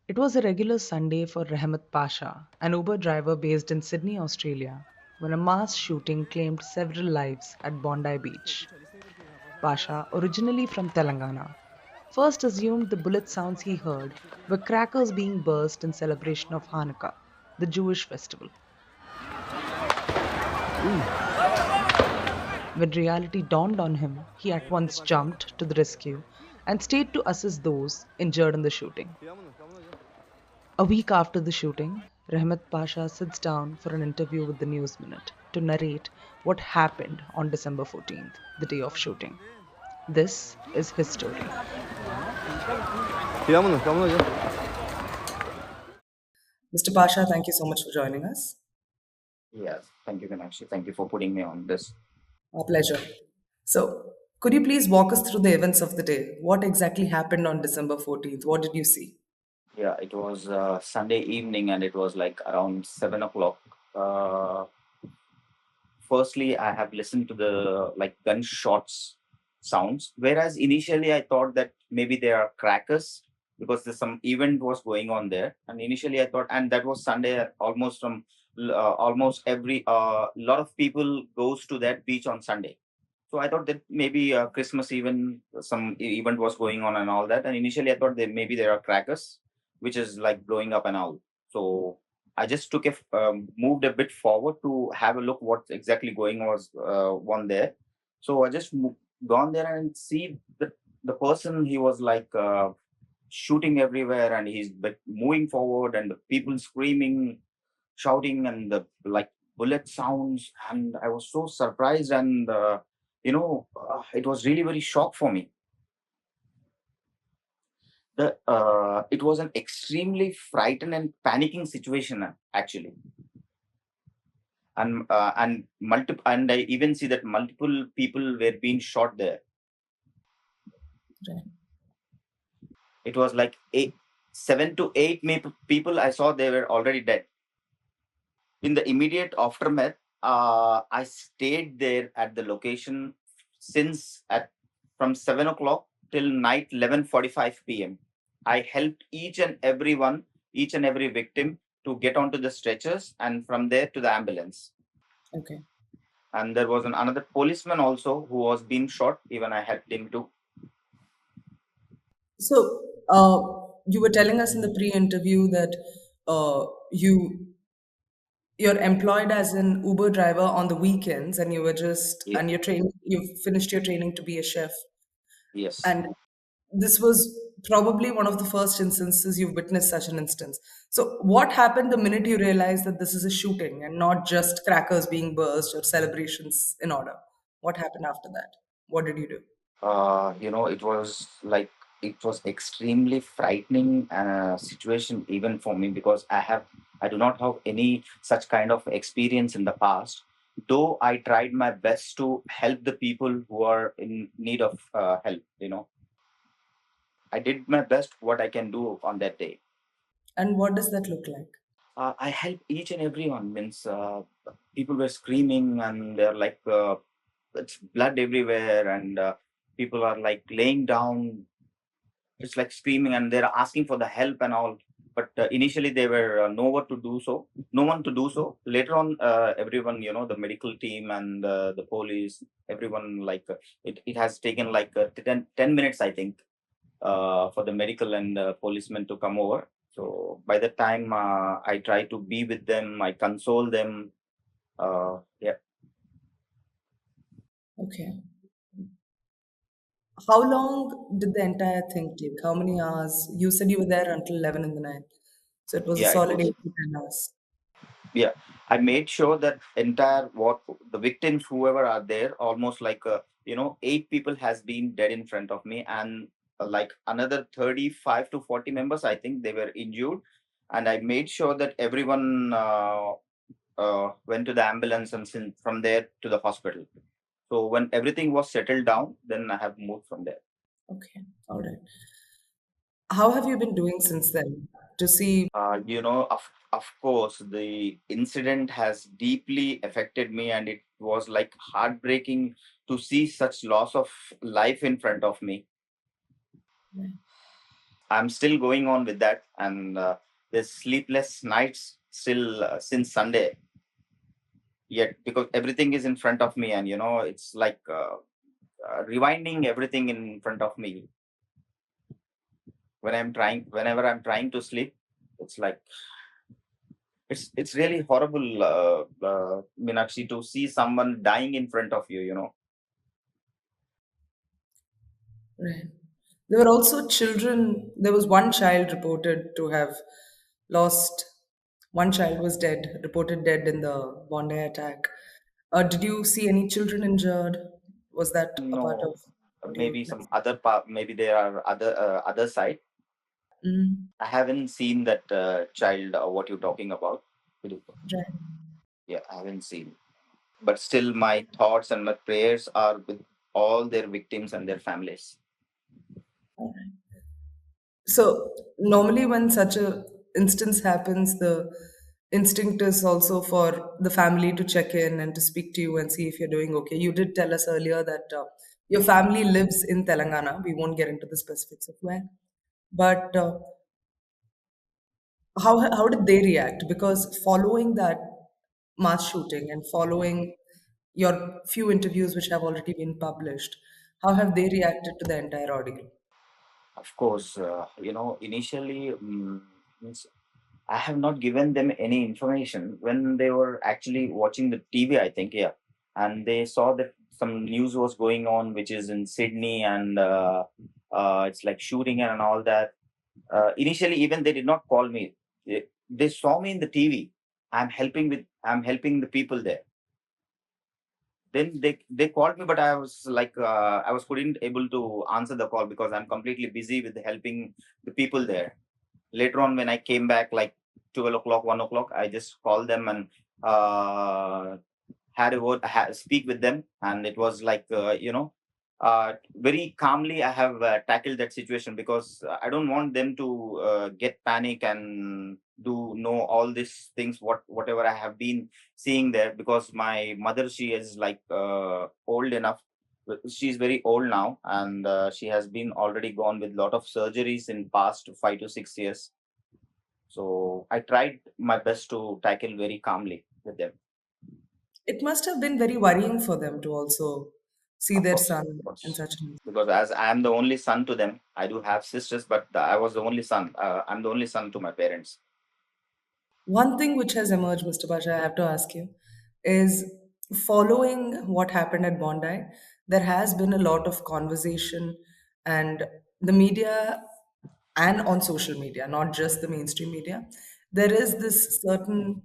It was a regular Sunday for Rahmat Pasha, an Uber driver based in Sydney, Australia, when a mass shooting claimed several lives at Bondi Beach. Pasha, originally from Telangana, first assumed the bullet sounds he heard were crackers being burst in celebration of Hanukkah, the Jewish festival. When reality dawned on him, he at once jumped to the rescue and stayed to assist those injured in the shooting. A week after the shooting, Rahmat Pasha sits down for an interview with the News Minute to narrate what happened on December 14th, the day of shooting. This is his story. Mr. Pasha, thank you so much for joining us. Yes, thank you, Meenakshi. Thank you for putting me on this. Our pleasure. So, could you please walk us through the events of the day? What exactly happened on December 14th? What did you see? Yeah, it was Sunday evening and it was like around 7 o'clock. Uh, Firstly, I have listened to the like gunshots sounds, whereas initially I thought that maybe they are crackers because there's some event was going on there. And initially I thought, and that was Sunday, almost from almost every lot of people goes to that beach on Sunday. So I thought that maybe Christmas even some event was going on and all that. And initially I thought that maybe there are crackers, which is like blowing up and all. So I just moved a bit forward to have a look what exactly going was on there. So I just gone there and see the person he was like shooting everywhere and he's moving forward and the people screaming, shouting and the like bullet sounds and I was so surprised and it was really very shock for me. It was an extremely frightened and panicking situation actually, and I even see that multiple people were being shot there. Right. It was like 7 to 8 people I saw they were already dead. In the immediate aftermath, I stayed there at the location since at from 7 o'clock till night 11:45 p.m. I helped each and every victim to get onto the stretchers and from there to the ambulance. Okay. And there was another policeman also who was being shot. Even I helped him to. So, you were telling us in the pre-interview that uh, you you're employed as an Uber driver on the weekends, and you were just Yeah. and you finished your training to be a chef, Yes. and this was probably one of the first instances you've witnessed such an instance. So, what happened the minute you realized that this is a shooting and not just crackers being burst or celebrations in order? What happened after that? What did you do? It was extremely frightening situation even for me because I do not have any such kind of experience in the past. Though I tried my best to help the people who are in need of help. I did my best what I can do on that day. And what does that look like? I help each and everyone. Means people were screaming and they're like it's blood everywhere and people are like laying down. It's like screaming and they're asking for the help and all. But initially they were no one to do so. Later on, everyone, the medical team and the police, everyone it has taken like 10 minutes, I think, for the medical and policemen to come over. So by the time I try to be with them, I console them. Yeah, Okay. How long did the entire thing take? How many hours? You said you were there until 11 in the night. So it was a yeah, it solid was. 8 to 10 hours. Yeah, I made sure that entire what the victims, whoever are there, almost like 8 people has been dead in front of me, and like another 35 to 40 members, I think they were injured, and I made sure that everyone went to the ambulance and from there to the hospital. So when everything was settled down, then I have moved from there. Okay. All right. How have you been doing since then? To see, Of course, the incident has deeply affected me, and it was like heartbreaking to see such loss of life in front of me. I'm still going on with that, and there's sleepless nights still since Sunday. Yet, because everything is in front of me, and it's like rewinding everything in front of me. Whenever I'm trying to sleep, it's like it's really horrible, Meenakshi, to see someone dying in front of you. Right. There were also children. There was one child reported to have lost. One child was dead, reported dead in the Bondi attack. Did you see any children injured? Was that a part of No, what you maybe some witnessed? other part. Maybe there are other side. Mm, I haven't seen that child. What you're talking about? right. Yeah, I haven't seen. But still, my thoughts and my prayers are with all their victims and their families. So normally when such a instance happens, the instinct is also for the family to check in and to speak to you and see if you're doing okay. You did tell us earlier that your family lives in Telangana. We won't get into the specifics of where. But how did they react? Because following that mass shooting and following your few interviews which have already been published, how have they reacted to the entire ordeal? Of course, initially, means I have not given them any information when they were actually watching the TV, I think, yeah. And they saw that some news was going on, which is in Sydney, and it's like shooting and all that. Initially, even they did not call me. They saw me in the TV. I'm helping the people there. Then they called me, but I was like, I was couldn't able to answer the call because I'm completely busy with helping the people there. Later on, when I came back, like 12 o'clock, 1 o'clock, I just called them and had a word, speak with them, and it was like, very calmly I have tackled that situation, because I don't want them to get panic and do know all these things, whatever I have been seeing there, because my mother, she is like old enough. She's very old now, and she has been already gone with lot of surgeries in past 5 to 6 years. So I tried my best to tackle very calmly with them. It must have been very worrying for them to also see Of their course, son of in course. such an. Because as I am the only son to them, I do have sisters, but I was the only son. I'm the only son to my parents. One thing which has emerged, Mr. Pasha, I have to ask you, is following what happened at Bondi, there has been a lot of conversation and the media and on social media, not just the mainstream media. There is this certain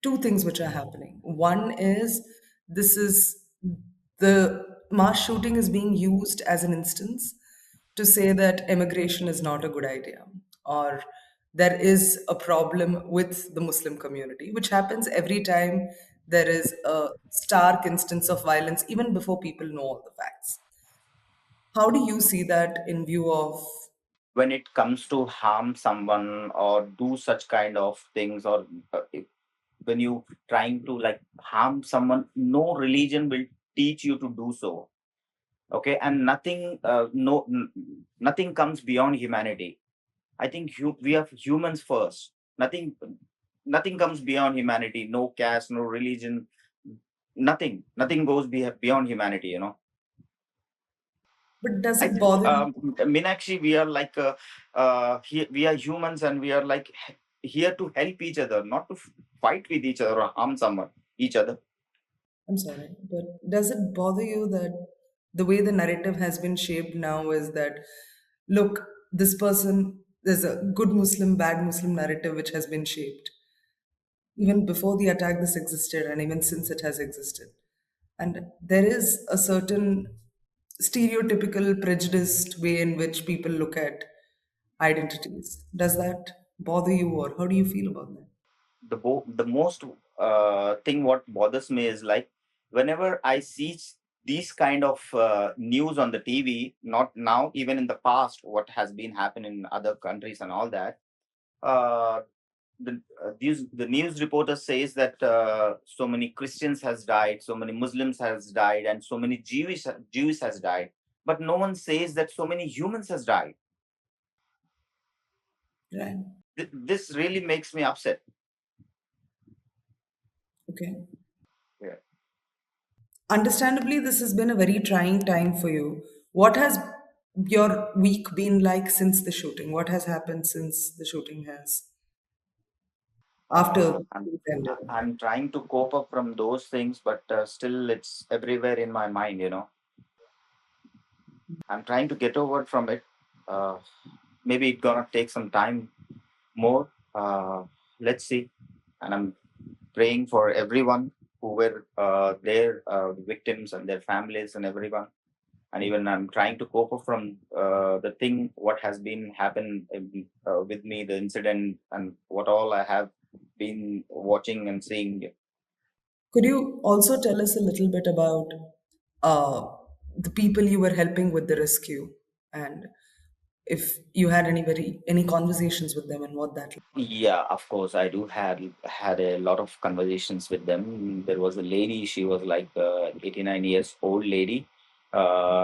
two things which are happening. One is this is the mass shooting is being used as an instance to say that immigration is not a good idea, or there is a problem with the Muslim community, which happens every time there is a stark instance of violence, even before people know all the facts. How do you see that in view of? When it comes to harm someone or do such kind of things, or when you trying to like harm someone, no religion will teach you to do so. Okay, and nothing, nothing comes beyond humanity. I think we are humans first. Nothing comes beyond humanity. No caste, no religion, nothing goes beyond humanity. But does I it think, bother you? Meenakshi, we are like, we are humans, and we are like here to help each other, not to fight with each other or harm someone, each other. I'm sorry, but does it bother you that the way the narrative has been shaped now is that, look, this person, there's a good Muslim, bad Muslim narrative which has been shaped. Even before the attack, this existed, and even since it has existed. And there is a certain stereotypical, prejudiced way in which people look at identities. Does that bother you, or how do you feel about that? The most thing what bothers me is like, whenever I see these kind of news on the TV, not now, even in the past, what has been happening in other countries and all that. Uh, the news reporter says that so many Christians has died, so many Muslims has died, and so many Jewish has died. But no one says that so many humans has died. Right. This really makes me upset. Okay. Yeah. Understandably, this has been a very trying time for you. What has your week been like since the shooting? What has happened since the shooting has after I'm things ended? I'm trying to cope up from those things, but still it's everywhere in my mind. I'm trying to get over from it. Uh, Maybe it's gonna take some time more. Let's see. And I'm praying for everyone who were there, victims and their families and everyone. And even I'm trying to cope up from the thing what has been happened with me, the incident, and what all I have been watching and seeing. Could you also tell us a little bit about uh, the people you were helping with the rescue, and if you had any conversations with them and what that like? Yeah, of course, I do had a lot of conversations with them. There was a lady; she was like 89 years old lady.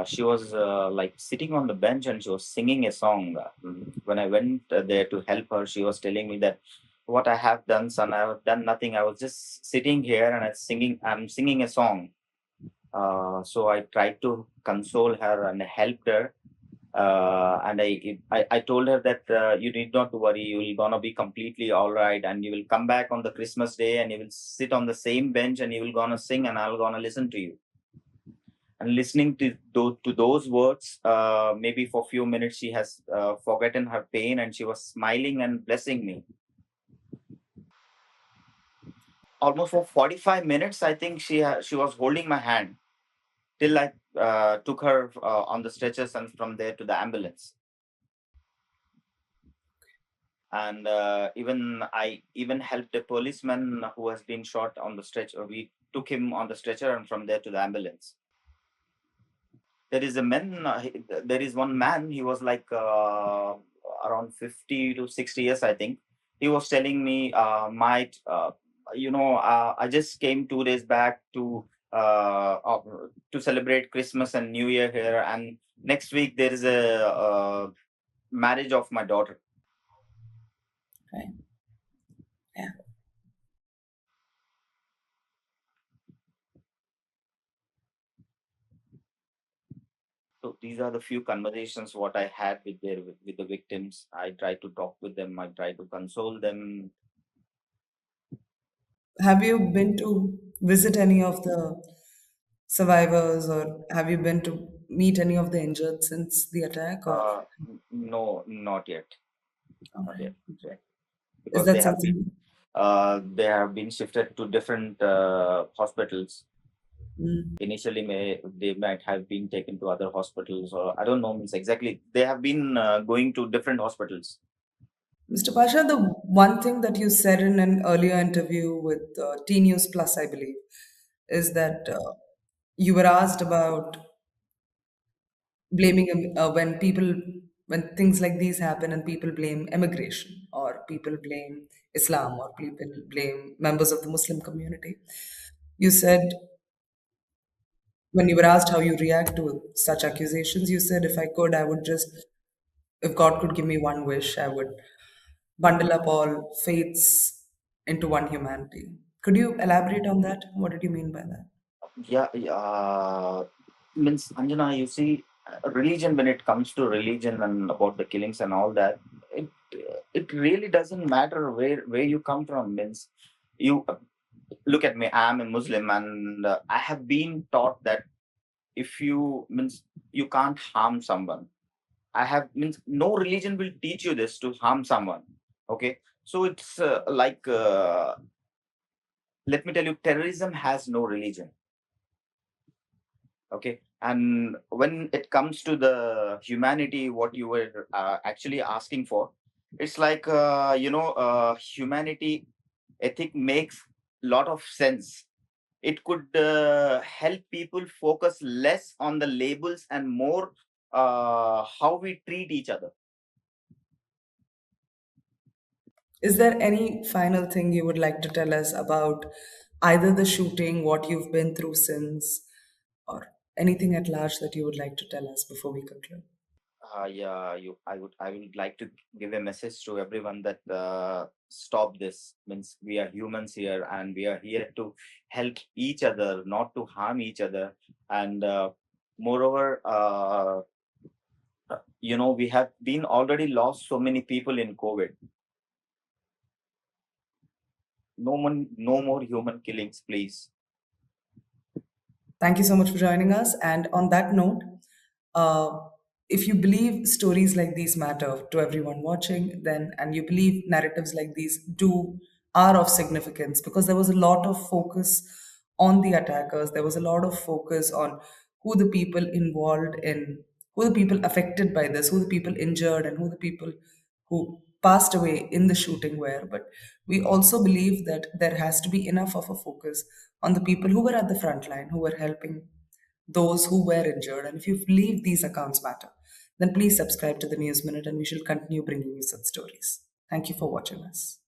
She was like sitting on the bench and she was singing a song. When I went there to help her, she was telling me that what I have done, son, I have done nothing. I was just sitting here and I'm singing a song. So I tried to console her and helped her, and I told her that you need not to worry, you will gonna be completely all right, and you will come back on the Christmas day and you will sit on the same bench and you will gonna sing and I'll gonna listen to you. And listening to those words, maybe for a few minutes she has forgotten her pain and she was smiling and blessing me. Almost for 45 minutes, I think she was holding my hand till I took her on the stretchers and from there to the ambulance. And even I even helped a policeman who has been shot on the stretcher. We took him on the stretcher and from there to the ambulance. There is a man. There is one man. He was like around 50 to 60 years, I think. He was telling me, "Might I just came 2 days back to celebrate Christmas and New Year here, and next week there is a marriage of my daughter." Right. Yeah. So these are the few conversations what I had with the victims. I try to talk with them. I try to console them. Have you been to visit any of the survivors, or have you been to meet any of the injured since the attack? Or No, not yet, all not right, yet, yeah. is Because that something? they have been shifted to different hospitals. Mm. Initially, they might have been taken to other hospitals, or I don't know. Means exactly, they have been going to different hospitals. Mr. Pasha, the one thing that you said in an earlier interview with T News Plus, I believe, is that you were asked about blaming when things like these happen and people blame immigration or people blame Islam or people blame members of the Muslim community. You said when you were asked how you react to such accusations, you said, if I could, I would just, if God could give me one wish, I would bundle up all faiths into one humanity. Could you elaborate on that? What did you mean by that? Yeah, yeah. Means Anjana, you see, religion, when it comes to religion and about the killings and all that, it it really doesn't matter where you come from. Means you look at me. I'm a Muslim, and I have been taught that if you means you can't harm someone. I have means no religion will teach you this to harm someone. Okay, so it's like let me tell you, terrorism has no religion. Okay, and when it comes to the humanity what you were actually asking for, it's like humanity ethic makes lot of sense. It could help people focus less on the labels and more how we treat each other. Is there any final thing you would like to tell us about either the shooting, what you've been through since, or anything at large that you would like to tell us before we conclude? Yeah, I would like to give a message to everyone that stop this. Means we are humans here, and we are here to help each other, not to harm each other. And moreover, we have been already lost so many people in COVID. No more human killings, please. Thank you so much for joining us. And on that note, uh, if you believe stories like these matter to everyone watching, then and you believe narratives like these do are of significance, because there was a lot of focus on the attackers, there was a lot of focus on who the people involved in, who the people affected by this, who the people injured, and who the people who passed away in the shooting were. But we also believe that there has to be enough of a focus on the people who were at the front line, who were helping those who were injured. And if you believe these accounts matter, then please subscribe to the News Minute, and we shall continue bringing you such stories. Thank you for watching us.